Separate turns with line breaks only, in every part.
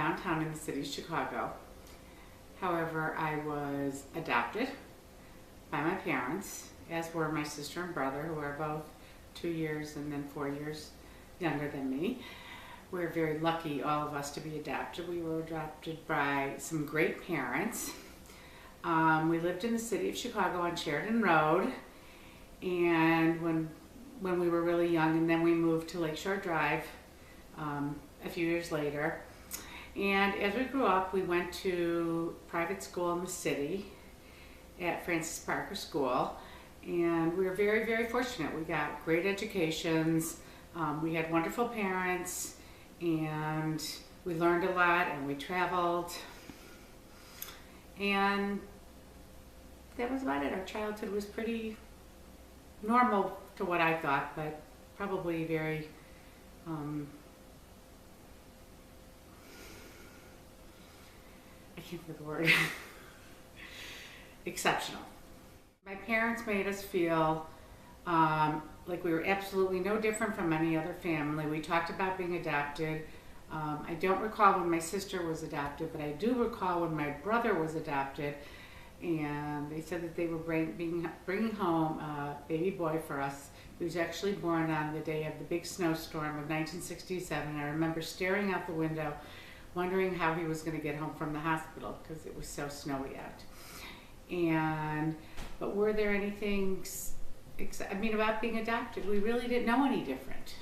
downtown in the city of Chicago. However, I was adopted by my parents, as were my sister and brother, who are both 2 years and then 4 years younger than me. We're very lucky, all of us, to be adopted. We were adopted by some great parents. We lived in the city of Chicago on Sheridan Road, and when we were really young, and then we moved to Lakeshore Drive a few years later. And as we grew up, we went to private school in the city at Francis Parker School, and we were very, very fortunate. We got great educations, we had wonderful parents, and we learned a lot, and we traveled, and that was about it. Our childhood was pretty normal to what I thought, but probably very I can't think of the word. Exceptional. My parents made us feel like we were absolutely no different from any other family. We talked about being adopted. I don't recall when my sister was adopted, but I do recall when my brother was adopted, and they said that they were bringing home a baby boy for us. He was actually born on the day of the big snowstorm of 1967. I remember staring out the window, wondering how he was going to get home from the hospital because it was so snowy out. But were there anything, about being adopted? We really didn't know any different.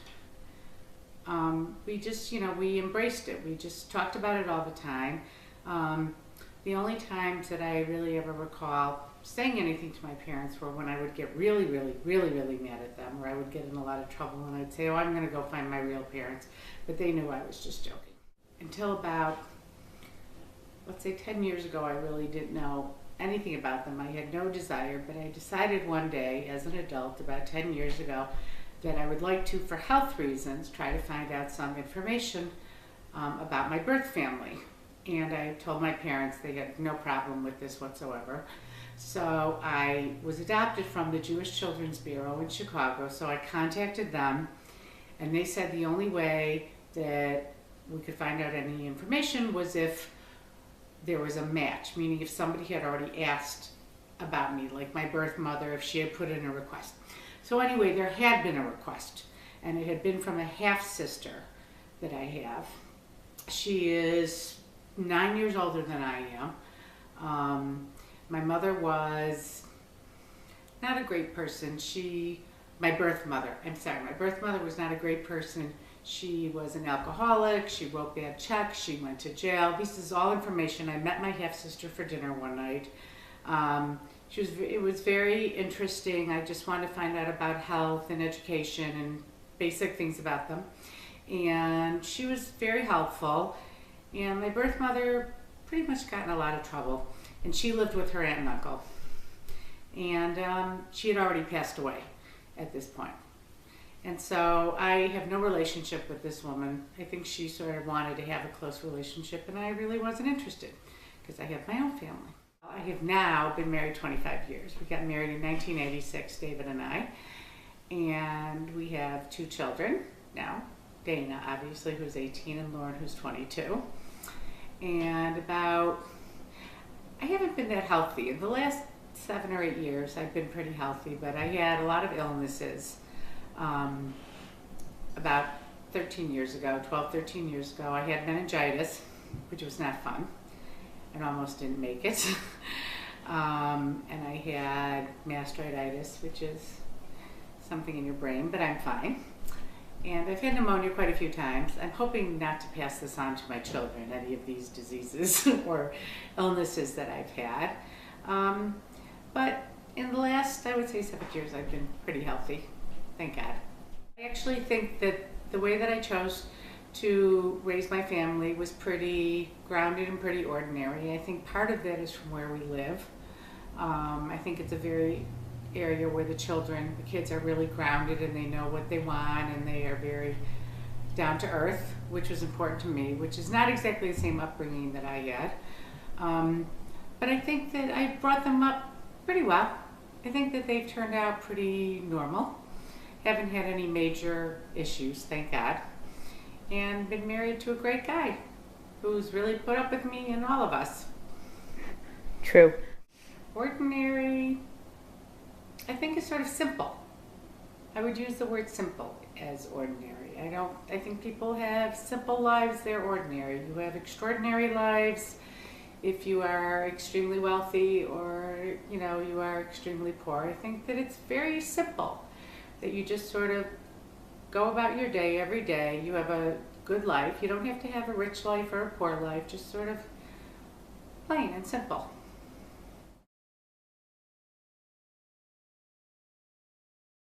We just, we embraced it. We just talked about it all the time. The only times that I really ever recall saying anything to my parents were when I would get really, really, really, really mad at them, or I would get in a lot of trouble, and I'd say, oh, I'm going to go find my real parents. But they knew I was just joking. Until about, let's say 10 years ago, I really didn't know anything about them. I had no desire, but I decided one day as an adult about 10 years ago that I would like to, for health reasons, try to find out some information about my birth family. And I told my parents. They had no problem with this whatsoever. So I was adopted from the Jewish Children's Bureau in Chicago, so I contacted them, and they said the only way that we could find out any information was if there was a match, meaning if somebody had already asked about me, like my birth mother, if she had put in a request. So anyway, there had been a request, and it had been from a half-sister that I have. She is 9 years older than I am. My mother was not a great person. My birth mother was not a great person. She was an alcoholic. She wrote bad checks. She went to jail. This is all information. I met my half-sister for dinner one night. It was very interesting. I just wanted to find out about health and education and basic things about them. And she was very helpful. And my birth mother pretty much got in a lot of trouble. And she lived with her aunt and uncle. And she had already passed away at this point. And so I have no relationship with this woman. I think she sort of wanted to have a close relationship, and I really wasn't interested because I have my own family. I have now been married 25 years. We got married in 1986, David and I, and we have 2 children now. Dana, obviously, who's 18, and Lauren, who's 22. And I haven't been that healthy. In the last 7 or 8 years, I've been pretty healthy, but I had a lot of illnesses. About 13 years ago, I had meningitis, which was not fun, and almost didn't make it. And I had mastoiditis, which is something in your brain, but I'm fine. And I've had pneumonia quite a few times. I'm hoping not to pass this on to my children, any of these diseases or illnesses that I've had. But in the last, I would say 7 years, I've been pretty healthy. Thank God. I actually think that the way that I chose to raise my family was pretty grounded and pretty ordinary. I think part of that is from where we live. I think it's a very area where the kids are really grounded and they know what they want, and they are very down to earth, which was important to me, which is not exactly the same upbringing that I had. But I think that I brought them up pretty well. I think that they've turned out pretty normal. Haven't had any major issues, thank God. And been married to a great guy. who's really put up with me and all of us.
True.
Ordinary, I think, is sort of simple. I would use the word simple as ordinary. I think people have simple lives, they're ordinary. You have extraordinary lives if you are extremely wealthy or, you are extremely poor. I think that it's very simple, that you just sort of go about your day every day. You have a good life. You don't have to have a rich life or a poor life, just sort of plain and simple.